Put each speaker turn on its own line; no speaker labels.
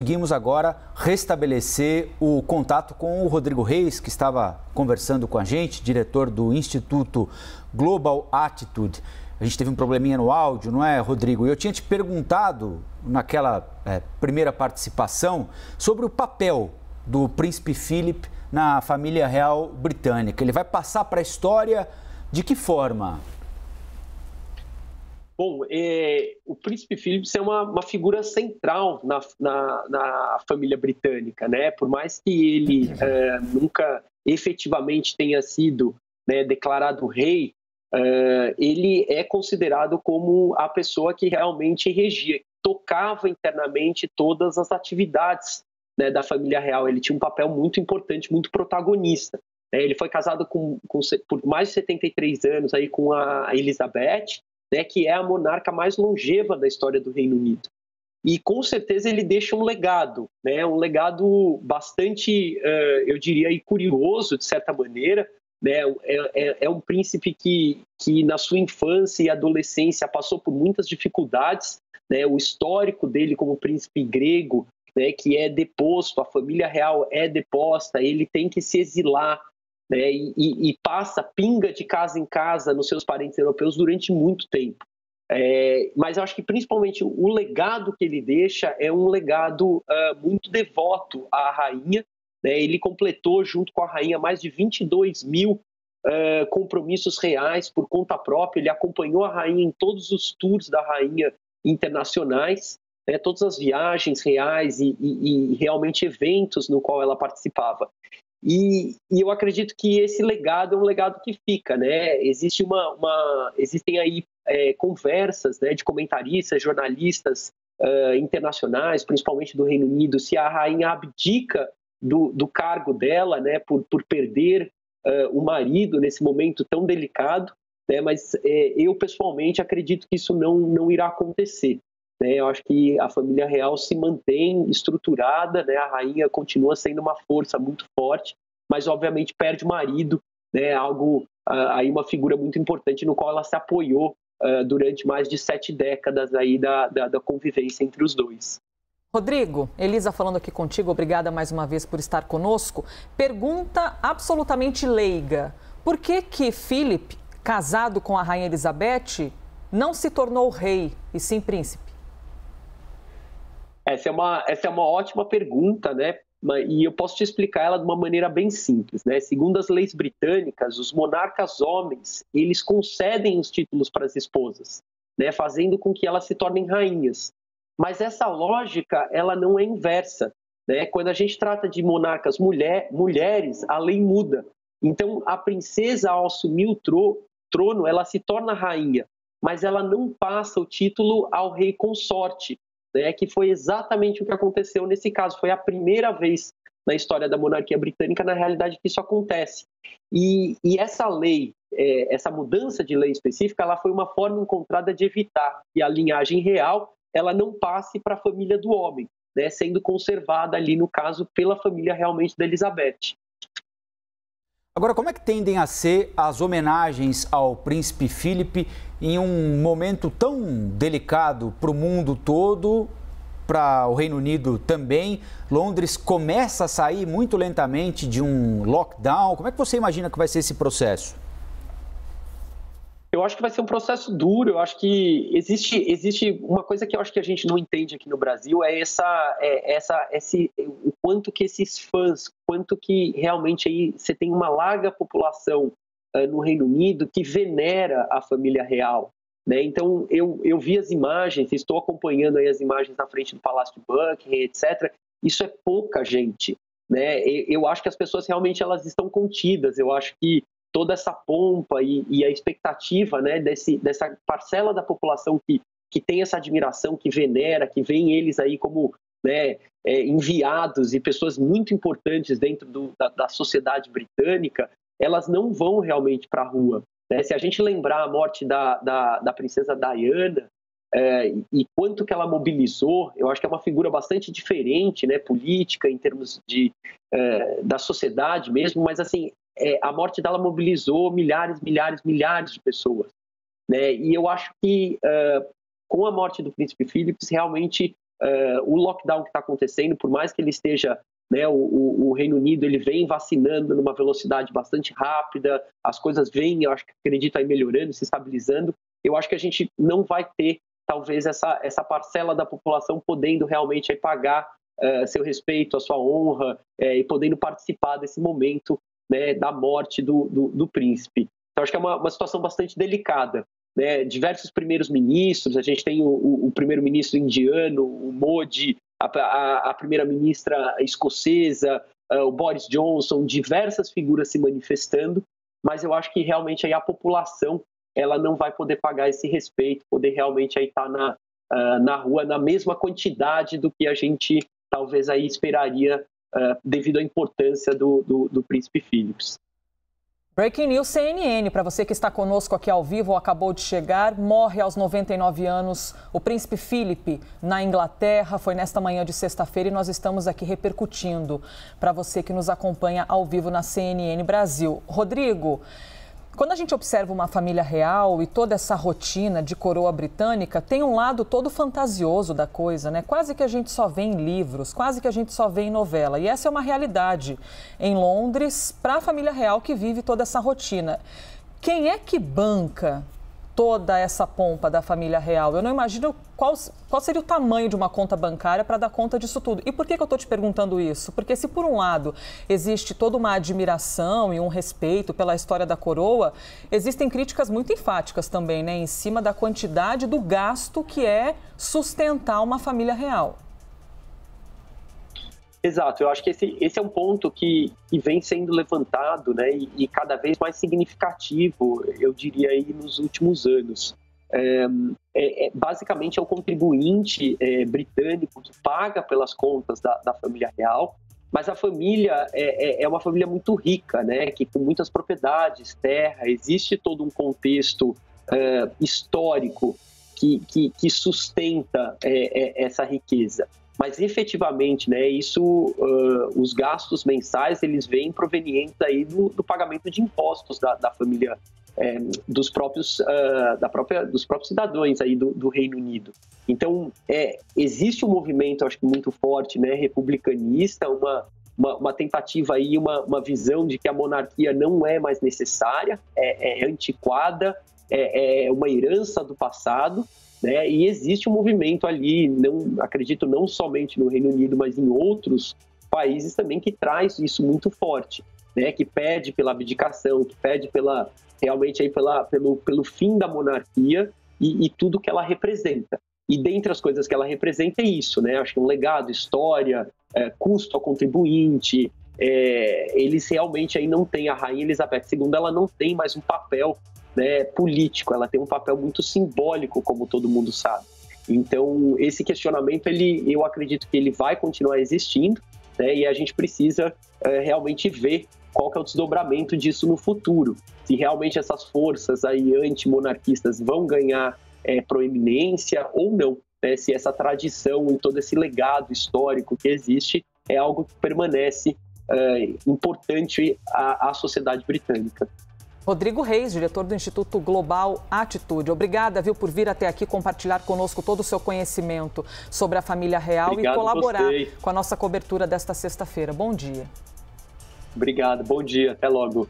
Conseguimos agora restabelecer o contato com o Rodrigo Reis, que estava conversando com a gente, diretor do Instituto Global Attitude. A gente teve um probleminha no áudio, não é, Rodrigo? E eu tinha te perguntado, naquela primeira participação, sobre o papel do príncipe Philip na família real britânica. Ele vai passar para a história de que forma?
Bom, o príncipe Philip é uma figura central na família britânica, né? Por mais que ele nunca efetivamente tenha sido, né, declarado rei, ele é considerado como a pessoa que realmente regia, tocava internamente todas as atividades, né, da família real. Ele tinha um papel muito importante, muito protagonista. Ele foi casado por mais de 73 anos aí com a Elizabeth, né, que é a monarca mais longeva da história do Reino Unido. E com certeza ele deixa um legado, né, um legado bastante, eu diria, curioso, de certa maneira. Né, é um príncipe que na sua infância e adolescência passou por muitas dificuldades, né, o histórico dele como príncipe grego, né, que é deposto, a família real é deposta, ele tem que se exilar, né, e pinga de casa em casa nos seus parentes europeus durante muito tempo. Mas eu acho que principalmente o legado que ele deixa é um legado muito devoto à rainha, né? Ele completou, junto com a rainha, mais de 22 mil compromissos reais por conta própria. Ele acompanhou a rainha em todos os tours da rainha internacionais, né? Todas as viagens reais e realmente eventos no qual ela participava. E eu acredito que esse legado é um legado que fica, né? Existem aí conversas, né, de comentaristas, jornalistas internacionais, principalmente do Reino Unido, se a rainha abdica do cargo dela, né, por perder o marido nesse momento tão delicado, né? Mas eu pessoalmente acredito que isso não irá acontecer. Eu acho que a família real se mantém estruturada, né? A rainha continua sendo uma força muito forte, mas obviamente perde o marido, né? Aí uma figura muito importante no qual ela se apoiou durante mais de 7 décadas aí da convivência entre os dois.
Rodrigo, Elisa falando aqui contigo, obrigada mais uma vez por estar conosco. Pergunta absolutamente leiga: por que Philip, casado com a rainha Elizabeth, não se tornou rei e sim príncipe?
Essa é uma ótima pergunta, né? E eu posso te explicar ela de uma maneira bem simples, né? Segundo as leis britânicas, os monarcas homens, eles concedem os títulos para as esposas, né? Fazendo com que elas se tornem rainhas. Mas essa lógica, ela não é inversa, né? Quando a gente trata de monarcas mulheres, a lei muda. Então, a princesa, ao assumir o trono, ela se torna rainha, mas ela não passa o título ao rei consorte, né, que foi exatamente o que aconteceu nesse caso. Foi a primeira vez na história da monarquia britânica, na realidade, que isso acontece. E essa lei, essa mudança de lei específica, ela foi uma forma encontrada de evitar que a linhagem real ela não passe para a família do homem, né, sendo conservada ali, no caso, pela família realmente da Elizabeth.
Agora, como é que tendem a ser as homenagens ao príncipe Philip em um momento tão delicado para o mundo todo, para o Reino Unido também? Londres começa a sair muito lentamente de um lockdown. Como é que você imagina que vai ser esse processo?
Eu acho que vai ser um processo duro. Eu acho que existe uma coisa que eu acho que a gente não entende aqui no Brasil, o quanto que esses fãs, quanto que realmente aí você tem uma larga população no Reino Unido que venera a família real, né? Então eu vi as imagens, estou acompanhando aí as imagens na frente do Palácio de Buckingham, etc. Isso é pouca gente, né? Eu acho que as pessoas realmente elas estão contidas. Eu acho que toda essa pompa e a expectativa, né, dessa parcela da população que tem essa admiração, que venera, que vê eles aí como, né, enviados e pessoas muito importantes dentro da sociedade britânica, elas não vão realmente para a rua, né? Se a gente lembrar a morte da princesa Diana e quanto que ela mobilizou, eu acho que é uma figura bastante diferente, né, política, em termos da sociedade mesmo, mas assim, a morte dela mobilizou milhares de pessoas, né? E eu acho que com a morte do príncipe Philip, realmente o lockdown que está acontecendo, por mais que ele esteja, né, o Reino Unido ele vem vacinando numa velocidade bastante rápida, as coisas vêm, eu acredito aí melhorando, se estabilizando, eu acho que a gente não vai ter talvez essa parcela da população podendo realmente aí pagar seu respeito, a sua honra e podendo participar desse momento, né, da morte do príncipe. Então acho que é uma situação bastante delicada. Né, diversos primeiros ministros, a gente tem o primeiro-ministro indiano, o Modi, a primeira-ministra escocesa, o Boris Johnson, diversas figuras se manifestando, mas eu acho que realmente aí a população ela não vai poder pagar esse respeito, poder realmente aí estar na rua na mesma quantidade do que a gente talvez aí esperaria devido à importância do príncipe Philip.
Breaking News CNN, para você que está conosco aqui ao vivo ou acabou de chegar, morre aos 99 anos o príncipe Philip na Inglaterra. Foi nesta manhã de sexta-feira e nós estamos aqui repercutindo para você que nos acompanha ao vivo na CNN Brasil. Rodrigo, quando a gente observa uma família real e toda essa rotina de coroa britânica, tem um lado todo fantasioso da coisa, né? Quase que a gente só vê em livros, quase que a gente só vê em novela. E essa é uma realidade em Londres para a família real que vive toda essa rotina. Quem é que banca toda essa pompa da família real? Eu não imagino qual seria o tamanho de uma conta bancária para dar conta disso tudo. E por que eu estou te perguntando isso? Porque se por um lado existe toda uma admiração e um respeito pela história da coroa, existem críticas muito enfáticas também, né, em cima da quantidade do gasto que é sustentar uma família real.
Exato, eu acho que esse é um ponto que vem sendo levantado, né, e cada vez mais significativo, eu diria aí, nos últimos anos. Basicamente é o contribuinte britânico que paga pelas contas da família real, mas a família é uma família muito rica, né, que com muitas propriedades, terra, existe todo um contexto histórico que sustenta essa riqueza. Mas efetivamente, né, os gastos mensais eles vêm provenientes aí do pagamento de impostos da família, dos próprios cidadãos aí do Reino Unido. Então, existe um movimento, acho que muito forte, né, republicanista, uma tentativa aí, uma visão de que a monarquia não é mais necessária, é antiquada, é uma herança do passado. Né? E existe um movimento ali, acredito não somente no Reino Unido, mas em outros países também, que traz isso muito forte, né? Que pede pela abdicação, que pede realmente aí pelo fim da monarquia e tudo que ela representa. E dentre as coisas que ela representa é isso, né? Acho que um legado, história, custo ao contribuinte. Eles realmente aí não têm, a Rainha Elizabeth II, ela não tem mais um papel, né, político, ela tem um papel muito simbólico, como todo mundo sabe. Então, esse questionamento, eu acredito que ele vai continuar existindo, né, e a gente precisa realmente ver qual que é o desdobramento disso no futuro. Se realmente essas forças aí antimonarquistas vão ganhar proeminência ou não, né, se essa tradição e todo esse legado histórico que existe é algo que permanece importante à sociedade britânica.
Rodrigo Reis, diretor do Instituto Global Attitude. Obrigada, por vir até aqui compartilhar conosco todo o seu conhecimento sobre a família real. Obrigado, e colaborar com a nossa cobertura desta sexta-feira. Bom dia.
Obrigado, bom dia, até logo.